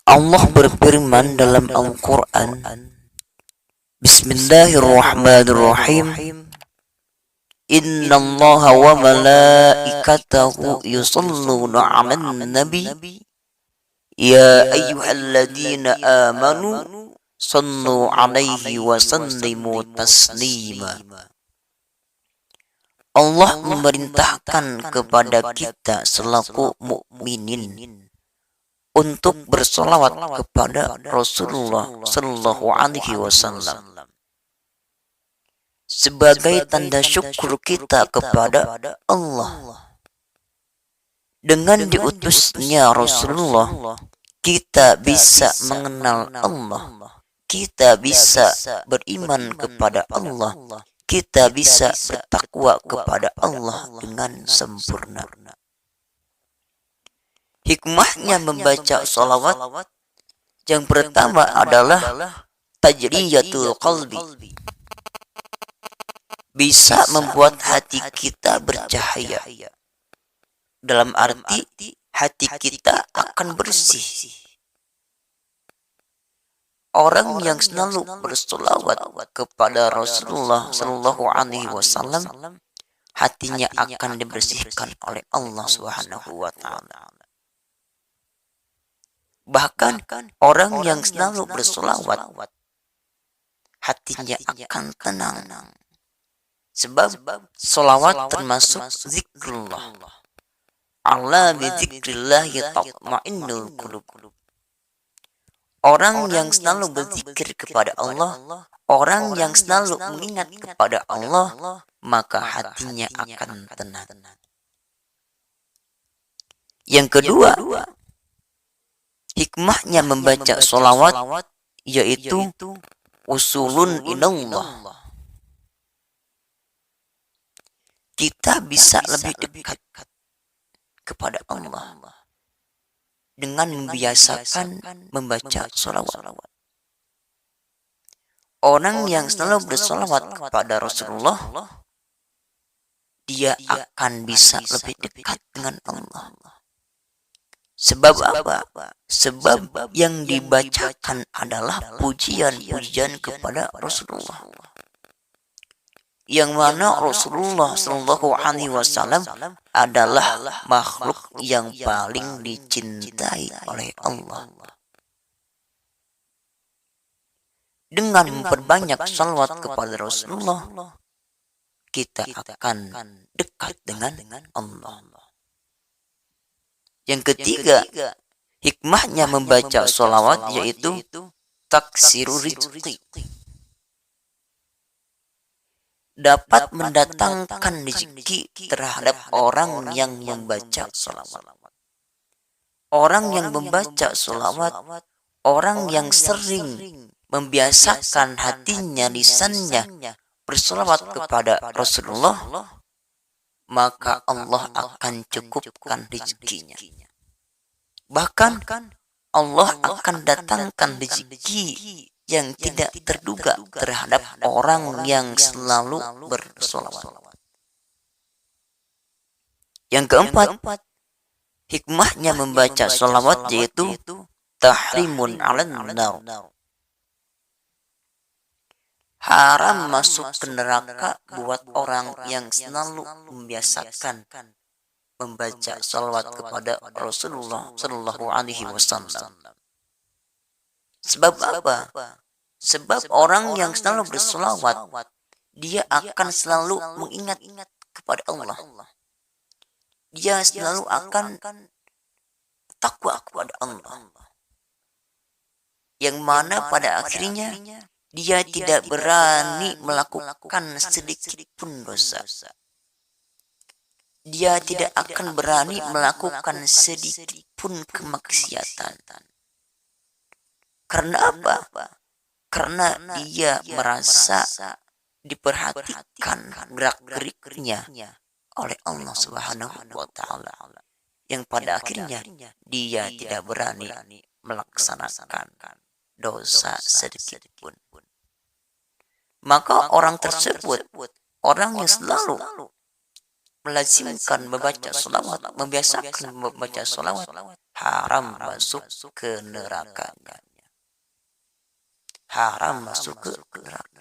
Allah berfirman dalam Al-Quran, Bismillahirrahmanirrahim. Inna Allah wa malaikatahu yusalluna 'alan nabi. Ya ayyuhalladzina amanu sallu 'alaihi wa sallimu taslima. Allah memerintahkan kepada kita selaku mukminin untuk bersolawat kepada Rasulullah Sallallahu Alaihi Wasallam sebagai tanda syukur kita kepada Allah. Dengan diutusnya Rasulullah, kita bisa mengenal Allah, kita bisa beriman kepada Allah, kita bisa bertakwa kepada Allah dengan sempurna. Hikmahnya membaca salawat yang pertama adalah tajriyatul qalbi. Bisa membuat hati kita bercahaya. Dalam arti hati kita akan bersih. Orang yang selalu bersolawat kepada Rasulullah Sallallahu Alaihi Wasallam, hatinya akan dibersihkan oleh Allah Subhanahu Wa Taala. Bahkan orang yang selalu bersolawat, hatinya akan tenang. Sebab solawat termasuk zikrullah. Allah bizikrillah tatma'innul qulub. Orang yang selalu berzikir kepada Allah, orang yang selalu mengingat kepada Allah, maka hatinya akan tenang. Yang kedua, hikmahnya membaca solawat yaitu usulun ilallah. Kita bisa lebih dekat kepada Allah dengan membiasakan membaca solawat. Orang yang selalu bersolawat kepada Rasulullah, dia akan bisa lebih dekat dengan Allah. Sebab apa? Sebab yang dibacakan adalah pujian-pujian kepada Rasulullah. Yang mana Rasulullah Sallallahu Alaihi Wasallam adalah makhluk yang paling dicintai oleh Allah. Dengan memperbanyak salawat kepada Rasulullah, kita akan dekat dengan Allah. Yang ketiga, hikmahnya membaca salawat yaitu taksirur rizqi. Dapat mendatangkan rezeki terhadap orang yang membaca salawat. Orang yang membaca salawat, orang yang sering membiasakan hatinya, lisannya bersalawat kepada Rasulullah, maka Allah akan cukupkan rezekinya. Bahkan Allah akan datangkan rezeki yang tidak terduga terhadap orang yang selalu bersolawat. Yang keempat, hikmahnya membaca solawat yaitu tahrimun 'alan nar. Haram masuk ke neraka buat orang yang selalu membiasakan membaca salawat kepada Rasulullah Sallallahu Alaihi Wasallam. Sebab apa? Sebab orang yang selalu bersolawat, dia akan selalu mengingat kepada Allah. Dia selalu akan takwa kepada Allah. Yang mana pada akhirnya dia tidak berani melakukan sedikit pun dosa. Dia tidak akan berani melakukan sedikit pun kemaksiatan. Karena apa? Karena dia merasa diperhatikan gerak-geriknya oleh Allah Subhanahu wa Ta'ala, yang pada akhirnya dia tidak berani melaksanakan dosa sedikit pun. Maka orang tersebut, orang yang selalu melazimkan membaca salawat, membiasakan membaca salawat, haram masuk ke nerakanya. Haram masuk ke neraka.